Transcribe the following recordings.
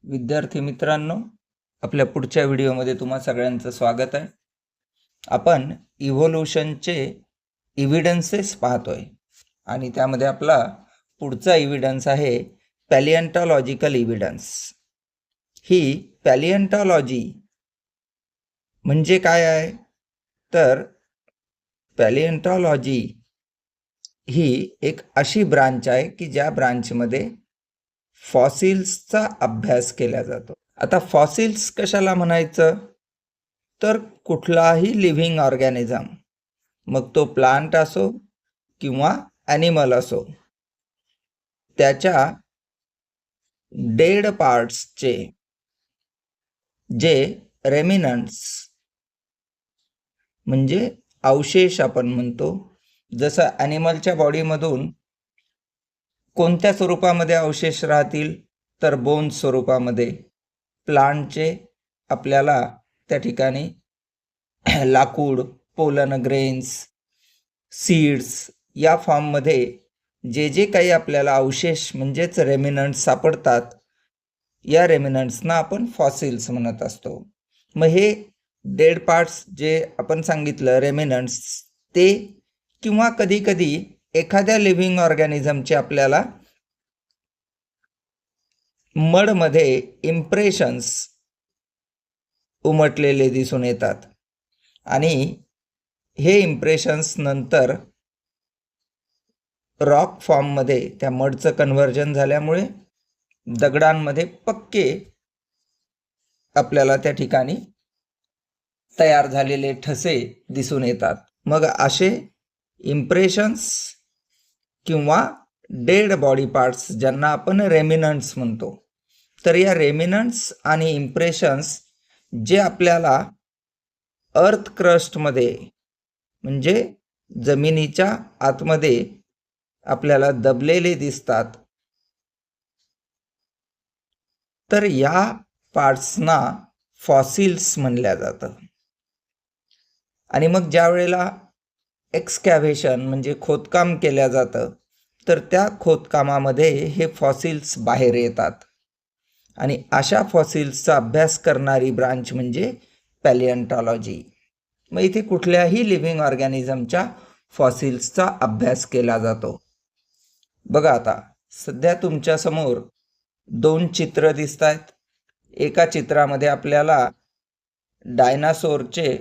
विद्यार्थी मित्रांनो, आपल्या पुढच्या व्हिडिओमध्ये तुम्हा सगळ्यांचं स्वागत आहे. आपण इव्होल्यूशनचे इव्हिडन्सेस पाहतोय आणि त्यामध्ये आपला पुढचा इव्हिडन्स आहे पॅलिएंटॉलॉजिकल इव्हिडन्स. ही पॅलिएंटॉलॉजी म्हणजे काय आहे? तर पॅलिएंटॉलॉजी ही एक अशी ब्रांच आहे की ज्या ब्रांचमध्ये फॉसिल्सचा अभ्यास केला जातो. आता फॉसिल्स कशाला म्हणायचं? तर कुठलाही लिव्हिंग ऑर्गॅनिझम, मग तो प्लांट असो किंवा ॲनिमल असो, त्याच्या डेड पार्ट्सचे जे रेमिनंट्स म्हणजे अवशेष आपण म्हणतो, जसं ॲनिमलच्या बॉडीमधून कोणत्या स्वरूपामध्ये अवशेष राहतील? तर बोन्स स्वरूपामध्ये. प्लांटचे आपल्याला त्या ठिकाणी लाकूड, पोलन ग्रेन्स, सीड्स या फॉर्ममध्ये जे काही आपल्याला अवशेष म्हणजेच रेमिनंट्स सापडतात, या रेमिनंट्सना आपण फॉसिल्स म्हणत असतो. मग हे डेड पार्ट्स जे आपण सांगितलं रेमिनंट्स, ते किंवा कधीकधी एखाद्या लिव्हिंग ऑर्गॅनिझमचे आपल्याला मडमध्ये इम्प्रेशन्स उमटलेले दिसून येतात आणि हे इम्प्रेशन्स नंतर रॉक फॉर्ममध्ये त्या मडचं कन्व्हर्जन झाल्यामुळे दगडांमध्ये पक्के आपल्याला त्या ठिकाणी तयार झालेले ठसे दिसून येतात. मग असे इम्प्रेशन्स किंवा डेड बॉडी पार्ट्स ज्यांना आपण रेमिनंट्स म्हणतो, तर या रेमिनंट्स आणि इम्प्रेशन्स जे आपल्याला अर्थ क्रस्टमध्ये म्हणजे जमिनीच्या आतमध्ये आपल्याला दबलेले दिसतात, तर या पार्ट्सना फॉसिल्स म्हणल्या जातं. आणि मग ज्या वेळेला एक्सकॅव्हेशन म्हणजे खोदकाम केल्या जातं, तर त्या खोदकामामध्ये हे फॉसिल्स बाहेर येतात आणि अशा फॉसिल्सचा अभ्यास करणारी ब्रांच म्हणजे पॅलिएंटॉलॉजी. मग इथे कुठल्याही लिव्हिंग ऑर्गॅनिझमच्या फॉसिल्सचा अभ्यास केला जातो. बघा, आता सध्या तुमच्यासमोर 2 चित्र दिसत आहेत. एका चित्रामध्ये आपल्याला डायनासोरचे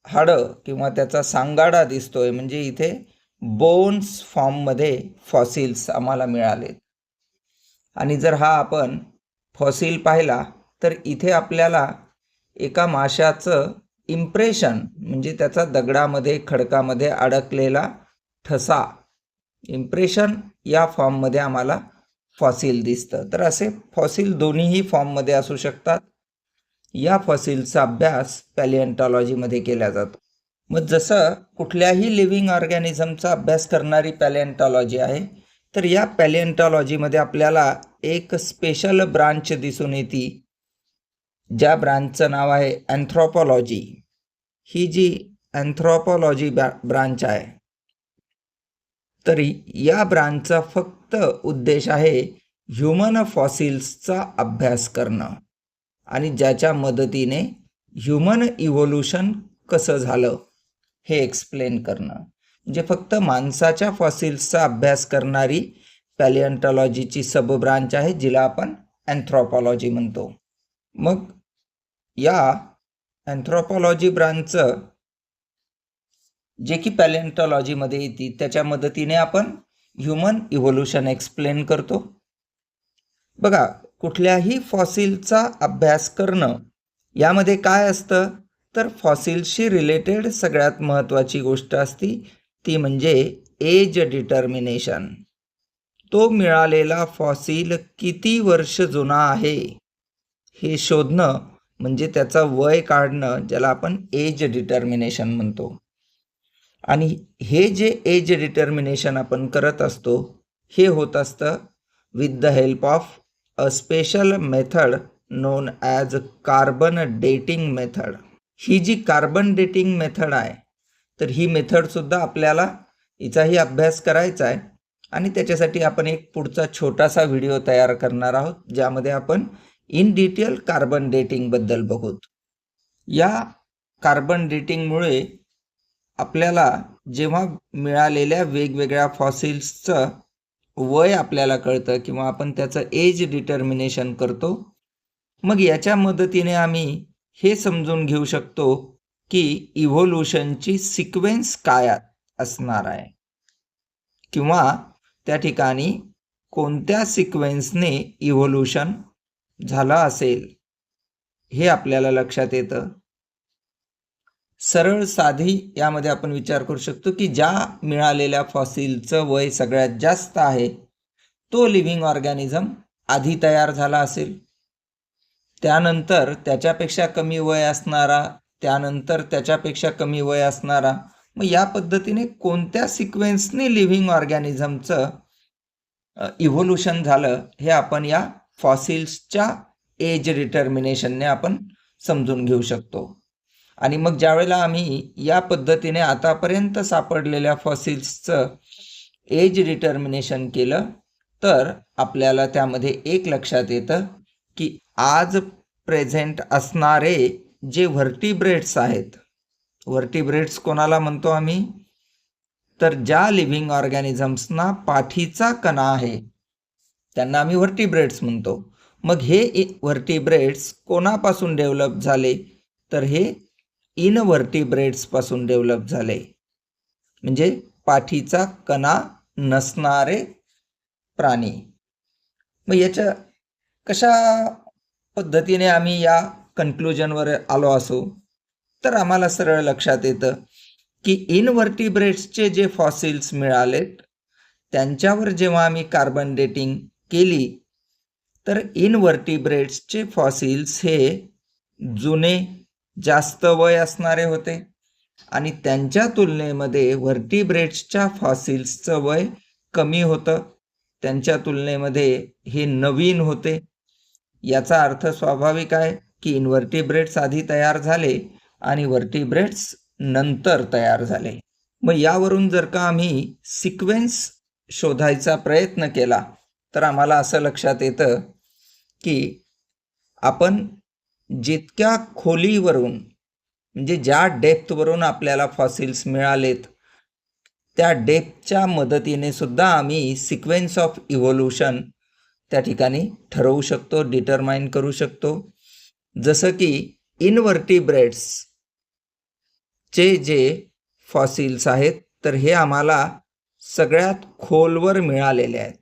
हाडं किंवा त्याचा सांगाडा दिसतोय, म्हणजे इथे बोन्स फॉर्ममध्ये फॉसिल्स आम्हाला मिळालेत. आणि जर हा आपण फॉसिल पाहिला तर इथे आपल्याला एका माशाचं इम्प्रेशन म्हणजे त्याचा दगडामध्ये खडकामध्ये अडकलेला ठसा, इम्प्रेशन या फॉर्ममध्ये आम्हाला फॉसिल दिसतं. तर असे फॉसिल दोन्हीही फॉर्ममध्ये असू शकतात. या फॉसिलचा अभ्यास पॅलिएंटॉलॉजीमध्ये केला जातो. मग जसं कुठल्याही लिव्हिंग ऑर्गॅनिझमचा अभ्यास करणारी पॅलिएंटॉलॉजी आहे, तर या पॅलिएंटॉलॉजीमध्ये आपल्याला एक स्पेशल ब्रांच दिसून येते, ज्या ब्रांचचं नाव आहे अँथ्रोपॉलॉजी. ही जी अँथ्रोपॉलॉजी ब्रांच आहे, तर या ब्रांचचा फक्त उद्देश आहे ह्युमन फॉसिल्सचा अभ्यास करणं आणि ज्याच्या मदतीने ह्युमन इव्होल्यूशन कसं झालं हे एक्सप्लेन करणं. म्हणजे फक्त माणसाच्या फॉसिल्सचा अभ्यास करणारी पॅलिएंटॉलॉजीची सब ब्रांच आहे, जिला आपण अँथ्रोपॉलॉजी म्हणतो. मग या अँथ्रोपॉलॉजी ब्रांचचं जे की पॅलिएंटॉलॉजीमध्ये येते, त्याच्या मदतीने आपण ह्युमन इव्होल्यूशन एक्सप्लेन करतो. बघा, कुठल्याही फॉसिलचा अभ्यास करणं यामध्ये काय असतं, तर फॉसिलशी रिलेटेड सगळ्यात महत्त्वाची गोष्ट असती ती म्हणजे एज डिटर्मिनेशन. तो मिळालेला फॉसिल किती वर्ष जुना आहे हे शोधणं म्हणजे त्याचं वय काढणं, ज्याला आपण एज डिटर्मिनेशन म्हणतो. आणि हे जे एज डिटर्मिनेशन आपण करत असतो, हे होत असतं with the help of a special method known as carbon dating method. ही जी कार्बन डेटिंग मेथड आहे, तर ही मेथडसुद्धा आपल्याला हिचाही अभ्यास करायचा आहे आणि त्याच्यासाठी आपण एक पुढचा छोटासा व्हिडिओ तयार करणार आहोत, ज्यामध्ये आपण इन डिटेल कार्बन डेटिंगबद्दल बघूत. या कार्बन डेटिंगमुळे आपल्याला जेव्हा मिळालेल्या वेगवेगळ्या फॉसिल्सचं वय आपल्याला कळतं किंवा आपण त्याचं एज डिटर्मिनेशन करतो, मग याच्या मदतीने आम्ही हे समजून घेऊ शकतो की इव्होल्युशनची सिक्वेन्स काय असणार आहे किंवा त्या ठिकाणी कोणत्या सिक्वेन्सने इव्होल्युशन झालं असेल हे आपल्याला लक्षात येतं. सरळ साधी यामध्ये आपण विचार करू शकतो की ज्या मिळालेल्या फॉसिलचं वय सगळ्यात जास्त आहे तो लिव्हिंग ऑर्गॅनिझम आधी तयार झाला असेल, त्यानंतर त्याच्यापेक्षा कमी वय असणारा, त्यानंतर त्याच्यापेक्षा कमी वय असणारा. मग या पद्धतीने कोणत्या सिक्वेन्सने लिव्हिंग ऑर्गॅनिझमचं इव्होल्युशन झालं हे आपण या फॉसिल्सच्या एज डिटर्मिनेशनने आपण समजून घेऊ शकतो. आणि मग ज्यावेळेला आम्ही या पद्धतीने आतापर्यंत सापडलेल्या फॉसिल्सचं एज डिटर्मिनेशन केलं तर आपल्याला त्यामध्ये एक लक्षात येतं की आज प्रेझेंट असणारे जे व्हर्टिब्रेट्स आहेत, व्हर्टिब्रेट्स कोणाला म्हणतो आम्ही, तर ज्या लिव्हिंग ऑर्गॅनिझम्सना पाठीचा कणा आहे त्यांना आम्ही व्हर्टिब्रेट्स म्हणतो. मग हे व्हर्टिब्रेट्स कोणापासून डेव्हलप झाले, तर हे इनव्हर्टिब्रेट्सपासून डेव्हलप झाले, म्हणजे पाठीचा कणा नसणारे प्राणी. मग याच्या कशा पद्धतीने आम्ही या कन्क्लुजनवर आलो असू, तर आम्हाला सरळ लक्षात येतं की इनव्हर्टिब्रेट्सचे जे फॉसिल्स मिळालेत त्यांच्यावर जेव्हा आम्ही कार्बन डेटिंग केली तर इनव्हर्टिब्रेट्सचे फॉसिल्स हे जुने, जास्त वय असणारे होते आणि त्यांच्या तुलनेमध्ये व्हर्टिब्रेट्सच्या फॉसिल्सचं वय कमी होतं. त्यांच्या तुलनेमध्ये हे नवीन होते. याचा अर्थ स्वाभाविक आहे की इनव्हर्टिब्रेट्स आधी तयार झाले आणि व्हर्टिब्रेट्स नंतर तयार झाले. मग यावरून जर का आम्ही सिक्वेन्स शोधायचा प्रयत्न केला तर आम्हाला असं लक्षात येतं की आपण जितक्या खोलीवरून, म्हणजे ज्या डेप्थवरून आपल्याला फॉसिल्स मिळालेत त्या डेप्थच्या मदतीने सुद्धा आम्ही सिक्वेन्स ऑफ इव्होल्युशन त्या ठिकाणी ठरवू शकतो, डिटरमाइन करू शकतो. जसं की इनव्हर्टिब्रेट्सचे जे फॉसिल्स आहेत तर हे आम्हाला सगळ्यात खोलवर मिळालेले आहेत,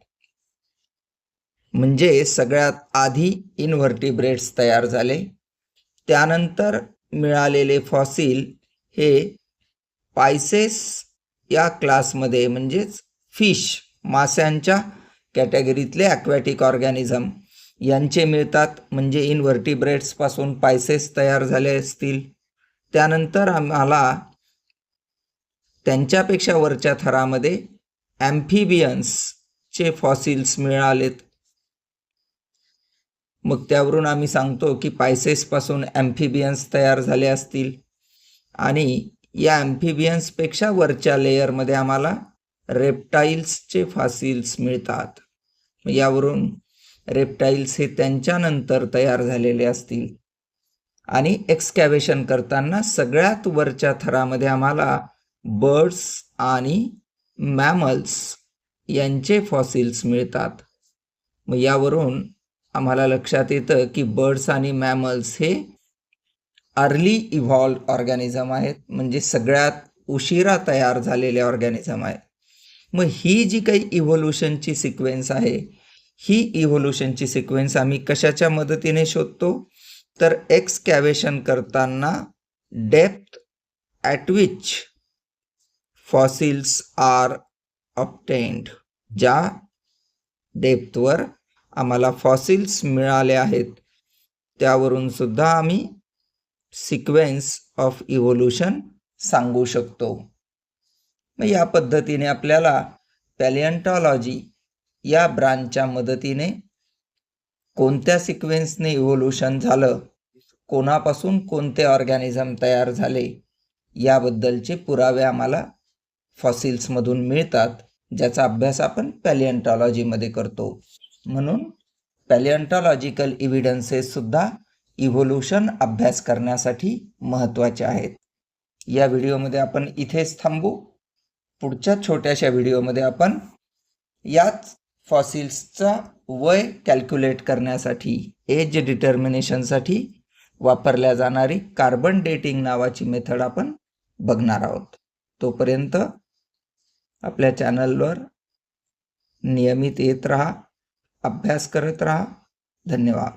म्हणजे सगळ्यात आधी इनव्हर्टिब्रेट्स तयार झाले. त्यानंतर मिळालेले फॉसिल हे पायसेस या क्लासमध्ये, म्हणजेच फिश, माशांच्या कॅटेगरीतले ॲक्वॅटिक ऑर्गॅनिझम यांचे मिळतात, म्हणजे इनव्हर्टिब्रेट्सपासून पायसेस तयार झाले असतील. त्यानंतर आम्हाला त्यांच्यापेक्षा वरच्या थरामध्ये ॲम्फिबियन्सचे फॉसिल्स मिळालेत. मग त्यावरून आम्ही सांगतो की पायसेसपासून ॲम्फिबियन्स तयार झाले असतील. आणि या ॲम्फिबियन्सपेक्षा वरच्या लेयरमध्ये आम्हाला रेप्टाईल्सचे फॉसिल्स मिळतात. यावरून रेप्टाईल्स हे त्यांच्यानंतर तयार झालेले असतील. आणि एक्सकॅव्हेशन करताना सगळ्यात वरच्या थरामध्ये आम्हाला बर्ड्स आणि मॅमल्स यांचे फॉसिल्स मिळतात. मग यावरून आम्हाला लक्षात येतं की बर्ड्स आणि मॅमल्स हे अर्ली इव्हॉल्व्ड ऑर्गॅनिझम आहेत, म्हणजे सगळ्यात उशिरा तयार झालेले ऑर्गॅनिझम आहेत. मग ही जी काही इव्होल्युशनची सिक्वेन्स आहे, ही इव्होल्युशनची सिक्वेन्स आम्ही कशाच्या मदतीने शोधतो, तर एक्सकॅव्हेशन करताना depth at which fossils are obtained, ज्या डेप्थवर आम्हाला फॉसिल्स मिळाले आहेत त्यावरून सुद्धा आम्ही सिक्वेन्स ऑफ इव्होल्युशन सांगू शकतो. मग या पद्धतीने आपल्याला पॅलिएंटॉलॉजी या ब्रांचच्या मदतीने कोणत्या सिक्वेन्सने इव्होल्युशन झालं, कोणापासून कोणते ऑर्गॅनिझम तयार झाले याबद्दलचे पुरावे आम्हाला फॉसिल्समधून मिळतात, ज्याचा अभ्यास आपण पॅलिएंटॉलॉजीमध्ये करतो. म्हणून पॅलिओंटॉलॉजिकल इव्हिडन्सेससुद्धा इव्होल्युशन अभ्यास करण्यासाठी महत्त्वाचे आहेत. या व्हिडिओमध्ये आपण इथेच थांबू. पुढच्या छोट्याशा व्हिडिओमध्ये आपण याच फॉसिल्सचा वय कॅल्क्युलेट करण्यासाठी, एज डिटर्मिनेशनसाठी वापरल्या जाणारी कार्बन डेटिंग नावाची मेथड आपण बघणार आहोत. तोपर्यंत आपल्या चॅनलवर नियमित येत राहा, अभ्यास करत राहा. धन्यवाद.